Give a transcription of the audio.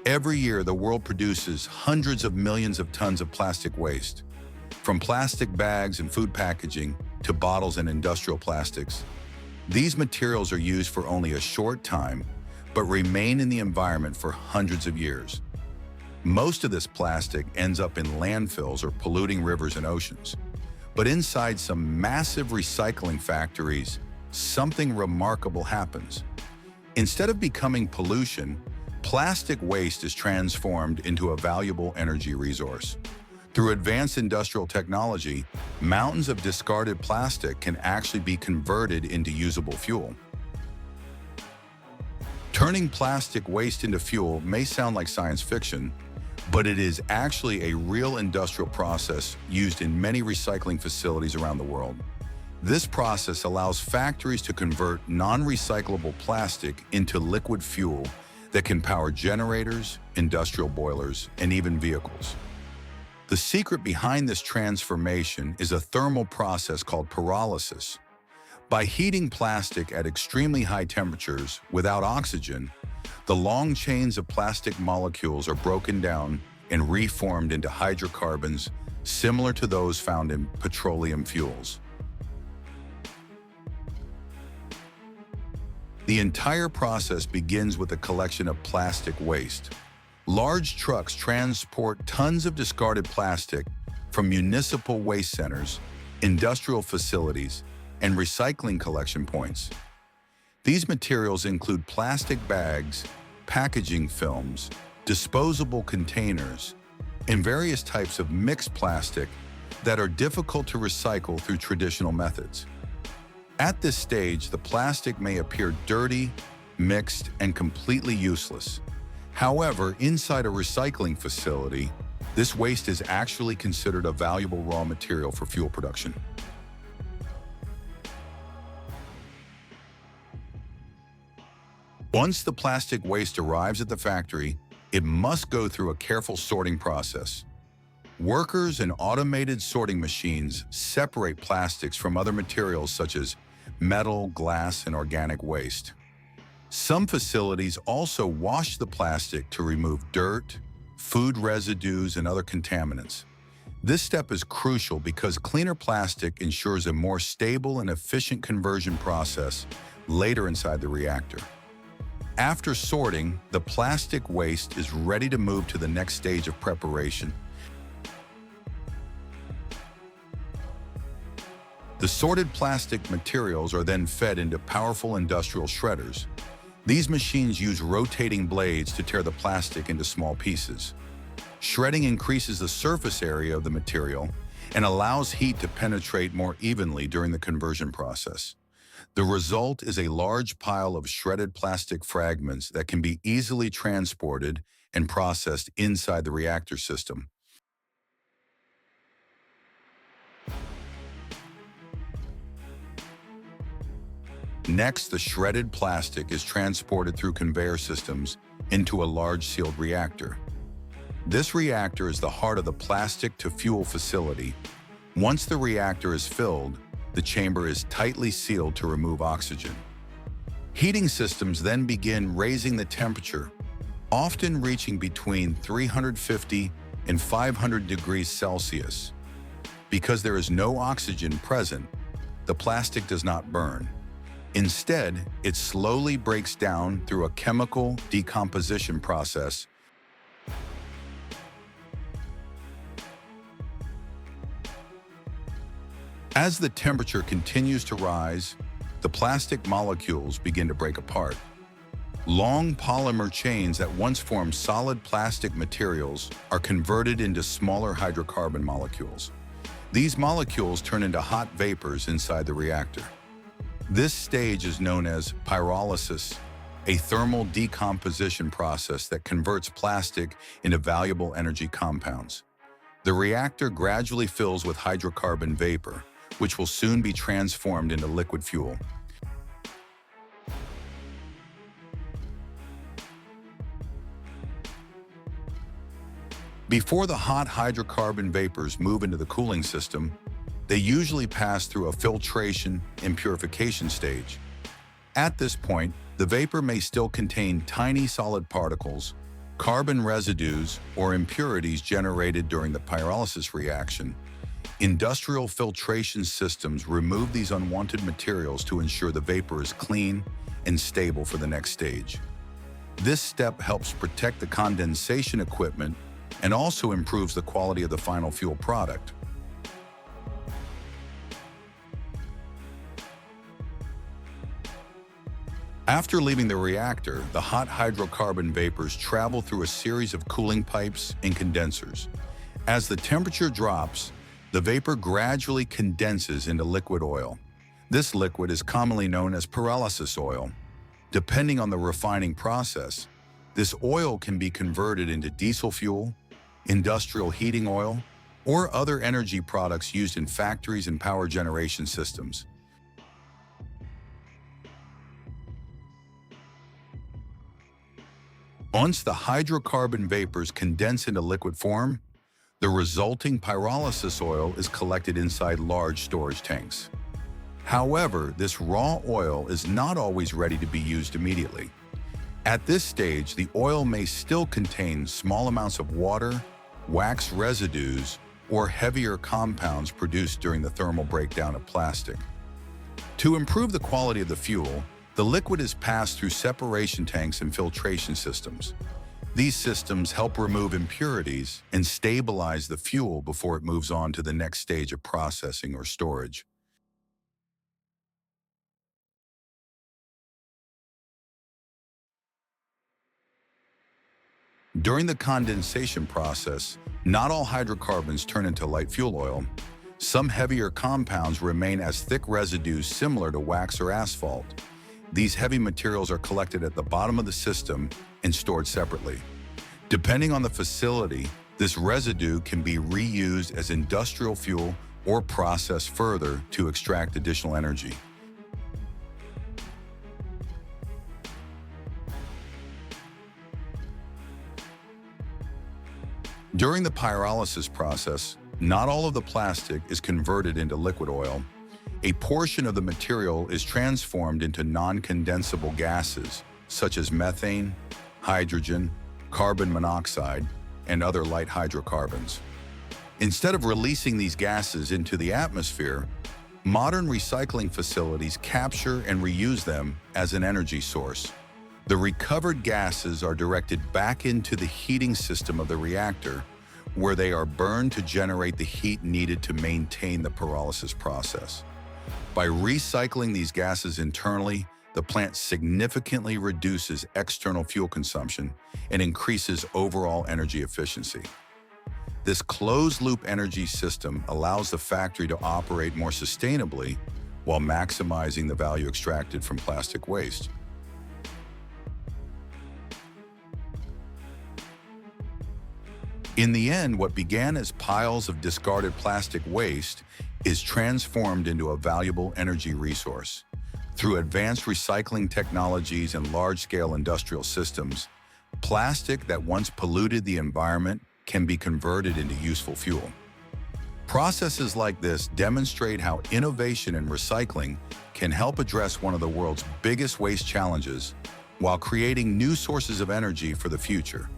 Every year, the world produces hundreds of millions of tons of plastic waste. From plastic bags and food packaging to bottles and industrial plastics, these materials are used for only a short time, but remain in the environment for hundreds of years. Most of this plastic ends up in landfills or polluting rivers and oceans. But inside some massive recycling factories, something remarkable happens. Instead of becoming pollution, plastic waste is transformed into a valuable energy resource. Through advanced industrial technology, mountains of discarded plastic can actually be converted into usable fuel. Turning plastic waste into fuel may sound like science fiction, but it is actually a real industrial process used in many recycling facilities around the world. This process allows factories to convert non-recyclable plastic into liquid fuel that can power generators, industrial boilers, and even vehicles. The secret behind this transformation is a thermal process called pyrolysis. By heating plastic at extremely high temperatures without oxygen, the long chains of plastic molecules are broken down and reformed into hydrocarbons similar to those found in petroleum fuels. The entire process begins with a collection of plastic waste. Large trucks transport tons of discarded plastic from municipal waste centers, industrial facilities, and recycling collection points. These materials include plastic bags, packaging films, disposable containers, and various types of mixed plastic that are difficult to recycle through traditional methods. At this stage, the plastic may appear dirty, mixed, and completely useless. However, inside a recycling facility, this waste is actually considered a valuable raw material for fuel production. Once the plastic waste arrives at the factory, it must go through a careful sorting process. Workers and automated sorting machines separate plastics from other materials such as metal, glass, and organic waste. Some facilities also wash the plastic to remove dirt, food residues, and other contaminants. This step is crucial because cleaner plastic ensures a more stable and efficient conversion process later inside the reactor. After sorting, the plastic waste is ready to move to the next stage of preparation. The sorted plastic materials are then fed into powerful industrial shredders. These machines use rotating blades to tear the plastic into small pieces. Shredding increases the surface area of the material and allows heat to penetrate more evenly during the conversion process. The result is a large pile of shredded plastic fragments that can be easily transported and processed inside the reactor system. Next, the shredded plastic is transported through conveyor systems into a large sealed reactor. This reactor is the heart of the plastic-to-fuel facility. Once the reactor is filled, the chamber is tightly sealed to remove oxygen. Heating systems then begin raising the temperature, often reaching between 350 and 500 degrees Celsius. Because there is no oxygen present, the plastic does not burn. Instead, it slowly breaks down through a chemical decomposition process. As the temperature continues to rise, the plastic molecules begin to break apart. Long polymer chains that once formed solid plastic materials are converted into smaller hydrocarbon molecules. These molecules turn into hot vapors inside the reactor. This stage is known as pyrolysis, a thermal decomposition process that converts plastic into valuable energy compounds. The reactor gradually fills with hydrocarbon vapor, which will soon be transformed into liquid fuel. Before the hot hydrocarbon vapors move into the cooling system, they usually pass through a filtration and purification stage. At this point, the vapor may still contain tiny solid particles, carbon residues or impurities generated during the pyrolysis reaction. Industrial filtration systems remove these unwanted materials to ensure the vapor is clean and stable for the next stage. This step helps protect the condensation equipment and also improves the quality of the final fuel product. After leaving the reactor, the hot hydrocarbon vapors travel through a series of cooling pipes and condensers. As the temperature drops, the vapor gradually condenses into liquid oil. This liquid is commonly known as pyrolysis oil. Depending on the refining process, this oil can be converted into diesel fuel, industrial heating oil, or other energy products used in factories and power generation systems. Once the hydrocarbon vapors condense into liquid form, the resulting pyrolysis oil is collected inside large storage tanks. However, this raw oil is not always ready to be used immediately. At this stage, the oil may still contain small amounts of water, wax residues, or heavier compounds produced during the thermal breakdown of plastic. To improve the quality of the fuel, the liquid is passed through separation tanks and filtration systems. These systems help remove impurities and stabilize the fuel before it moves on to the next stage of processing or storage. During the condensation process, not all hydrocarbons turn into light fuel oil. Some heavier compounds remain as thick residues similar to wax or asphalt. These heavy materials are collected at the bottom of the system and stored separately. Depending on the facility, this residue can be reused as industrial fuel or processed further to extract additional energy. During the pyrolysis process, not all of the plastic is converted into liquid oil. A portion of the material is transformed into non-condensable gases, such as methane, hydrogen, carbon monoxide, and other light hydrocarbons. Instead of releasing these gases into the atmosphere, modern recycling facilities capture and reuse them as an energy source. The recovered gases are directed back into the heating system of the reactor, where they are burned to generate the heat needed to maintain the pyrolysis process. By recycling these gases internally, the plant significantly reduces external fuel consumption and increases overall energy efficiency. This closed-loop energy system allows the factory to operate more sustainably while maximizing the value extracted from plastic waste. In the end, what began as piles of discarded plastic waste is transformed into a valuable energy resource. Through advanced recycling technologies and large-scale industrial systems, plastic that once polluted the environment can be converted into useful fuel. Processes like this demonstrate how innovation in recycling can help address one of the world's biggest waste challenges while creating new sources of energy for the future.